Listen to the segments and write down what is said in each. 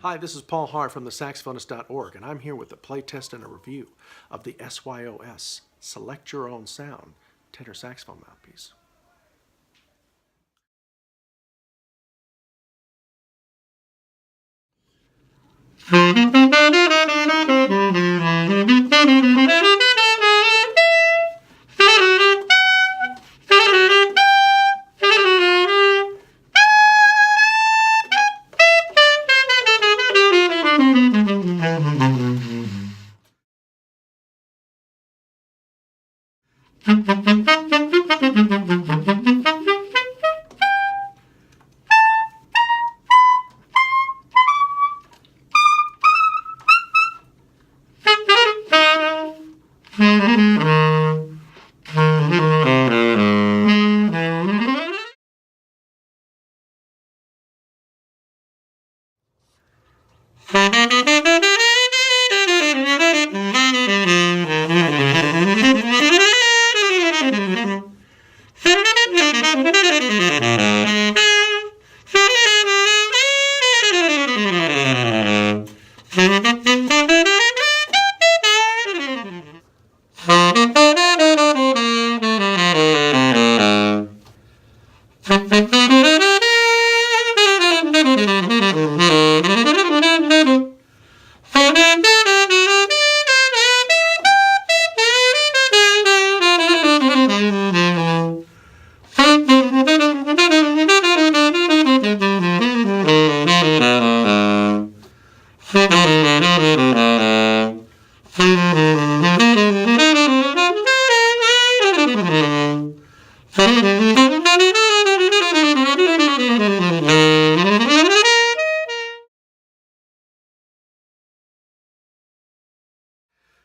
Hi, this is Paul Haar from thesaxophonist.org, and I'm here with a playtest and a review of the SYOS Select Your Own Sound tenor saxophone mouthpiece.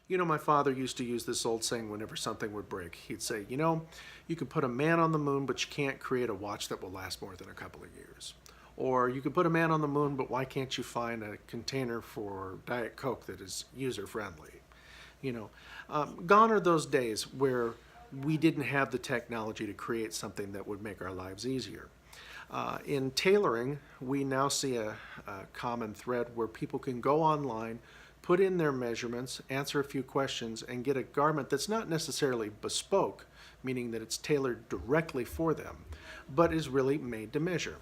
You know, my father used to use this old saying whenever something would break. He'd say, you can put a man on the moon, but you can't create a watch that will last more than a couple of years. Or you could put a man on the moon, but why can't you find a container for Diet Coke that is user-friendly? Gone are those days where we didn't have the technology to create something that would make our lives easier. In tailoring, we now see a common thread where people can go online, put in their measurements, answer a few questions, and get a garment that's not necessarily bespoke, meaning that it's tailored directly for them, but is really made to measure.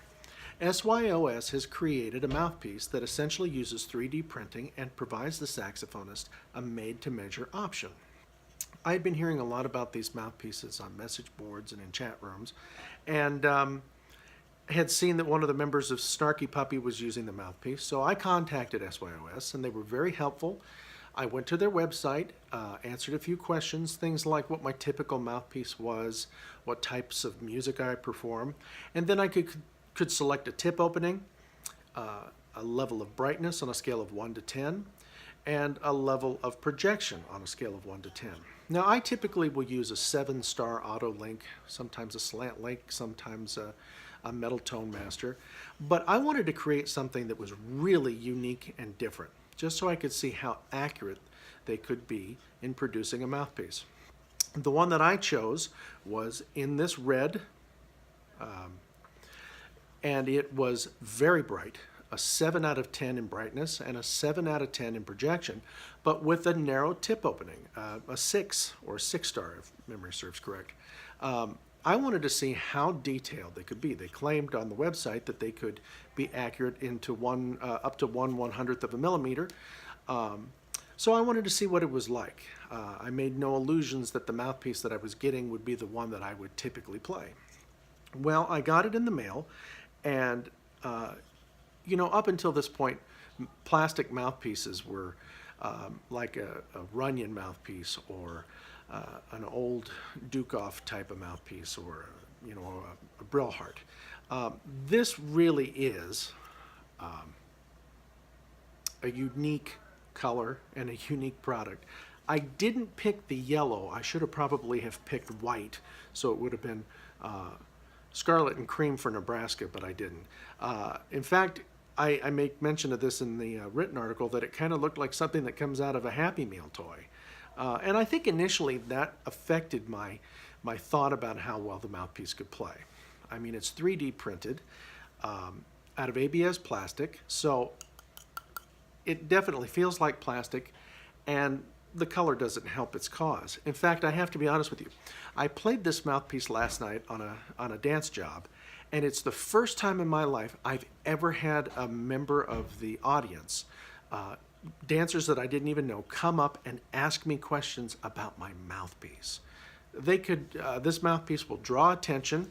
SYOS has created a mouthpiece that essentially uses 3D printing and provides the saxophonist a made-to-measure option. I had been hearing a lot about these mouthpieces on message boards and in chat rooms, and had seen that one of the members of Snarky Puppy was using the mouthpiece, so I contacted SYOS, and they were very helpful. I went to their website, answered a few questions, things like what my typical mouthpiece was, what types of music I perform, and then I could select a tip opening, a level of brightness on a scale of 1 to 10, and a level of projection on a scale of 1 to 10. Now, I typically will use a 7-star auto link, sometimes a slant link, sometimes a metal tone master, but I wanted to create something that was really unique and different, just so I could see how accurate they could be in producing a mouthpiece. The one that I chose was in this red, and it was very bright, a 7 out of 10 in brightness and a 7 out of 10 in projection, but with a narrow tip opening, a 6 or 6-star if memory serves correct. I wanted to see how detailed they could be. They claimed on the website that they could be accurate into up to 1/100th of a millimeter. So I wanted to see what it was like. I made no illusions that the mouthpiece that I was getting would be the one that I would typically play. Well, I got it in the mail, and up until this point, plastic mouthpieces were like a Runyon mouthpiece or an old Dukoff type of mouthpiece, or a Brillhart. This really is a unique color and a unique product. I didn't pick the yellow. I should have probably have picked white, so it would have been scarlet and cream for Nebraska, but I didn't. In fact, I make mention of this in the written article, that it kind of looked like something that comes out of a Happy Meal toy. And I think initially that affected my thought about how well the mouthpiece could play. I mean, it's 3D printed out of ABS plastic, so it definitely feels like plastic, and the color doesn't help its cause. In fact, I have to be honest with you. I played this mouthpiece last night on a dance job, and it's the first time in my life I've ever had a member of the audience, dancers that I didn't even know, come up and ask me questions about my mouthpiece. They could, this mouthpiece will draw attention,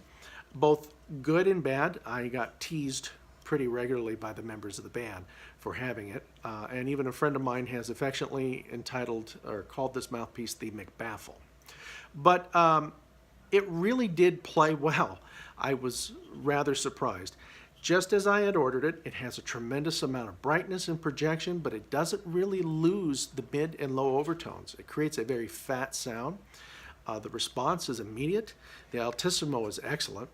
both good and bad. I got teased pretty regularly by the members of the band for having it, and even a friend of mine has affectionately entitled or called this mouthpiece the McBaffle. But it really did play well. I was rather surprised. Just as I had ordered it, it has a tremendous amount of brightness and projection, but it doesn't really lose the mid and low overtones. It creates a very fat sound. The response is immediate. The altissimo is excellent.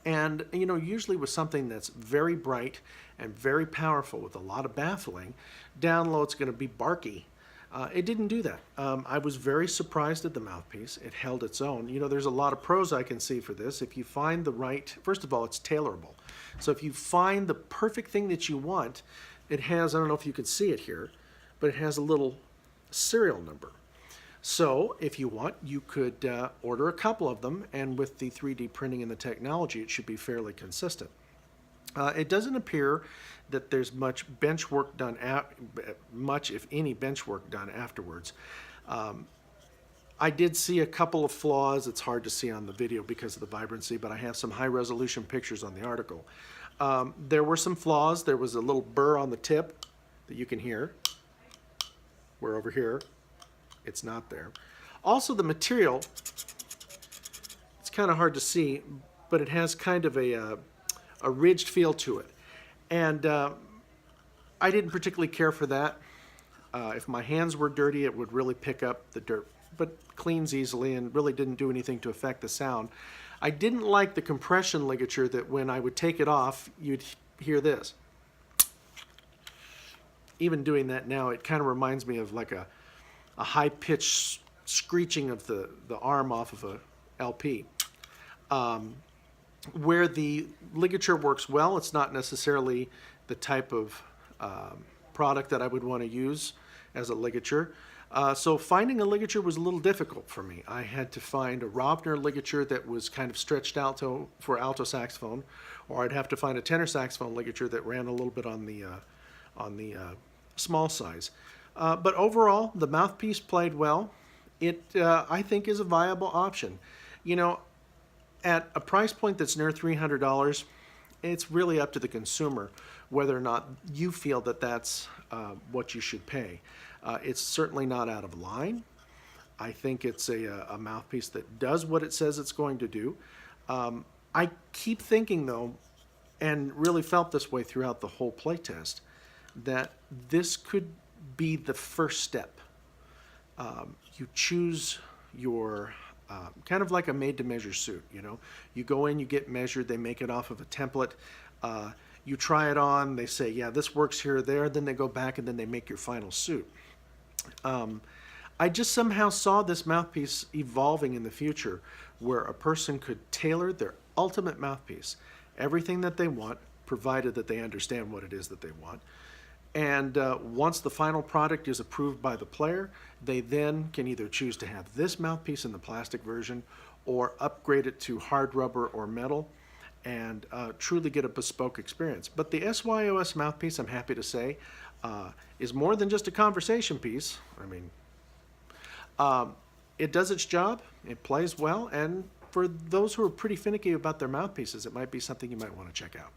And, you know, usually with something that's very bright and very powerful with a lot of baffling, down low it's going to be barky. It didn't do that. I was very surprised at the mouthpiece. It held its own. You know, there's a lot of pros I can see for this. If you find the right, first of all, it's tailorable. So if you find the perfect thing that you want, it has, I don't know if you can see it here, but it has a little serial number. So if you want, you could order a couple of them, and with the 3D printing and the technology, it should be fairly consistent. It doesn't appear that there's much bench work done, much if any bench work done afterwards. I did see a couple of flaws. It's hard to see on the video because of the vibrancy, but I have some high resolution pictures on the article. There were some flaws. There was a little burr on the tip that you can hear. We're over here. It's not there. Also, the material, it's kind of hard to see, but it has kind of a ridged feel to it. And I didn't particularly care for that. If my hands were dirty, it would really pick up the dirt, but cleans easily and really didn't do anything to affect the sound. I didn't like the compression ligature that when I would take it off, you'd hear this. Even doing that now, it kind of reminds me of like a high-pitched screeching of the arm off of a LP. Where the ligature works well, it's not necessarily the type of product that I would want to use as a ligature. So finding a ligature was a little difficult for me. I had to find a Robner ligature that was kind of stretched out for alto saxophone, or I'd have to find a tenor saxophone ligature that ran a little bit on the small size. But overall, the mouthpiece played well. It, I think, is a viable option. You know, at a price point that's near $300, it's really up to the consumer whether or not you feel that that's what you should pay. It's certainly not out of line. I think it's a mouthpiece that does what it says it's going to do. I keep thinking, though, and really felt this way throughout the whole playtest, that this could be the first step. You choose your, kind of like a made-to-measure suit, you know. You go in, you get measured, they make it off of a template. You try it on, they say, yeah, this works here or there, then they go back and then they make your final suit. I just somehow saw this mouthpiece evolving in the future where a person could tailor their ultimate mouthpiece, everything that they want, provided that they understand what it is that they want. And once the final product is approved by the player, they then can either choose to have this mouthpiece in the plastic version or upgrade it to hard rubber or metal and truly get a bespoke experience. But the SYOS mouthpiece, I'm happy to say, is more than just a conversation piece. I mean, it does its job, it plays well, and for those who are pretty finicky about their mouthpieces, it might be something you might want to check out.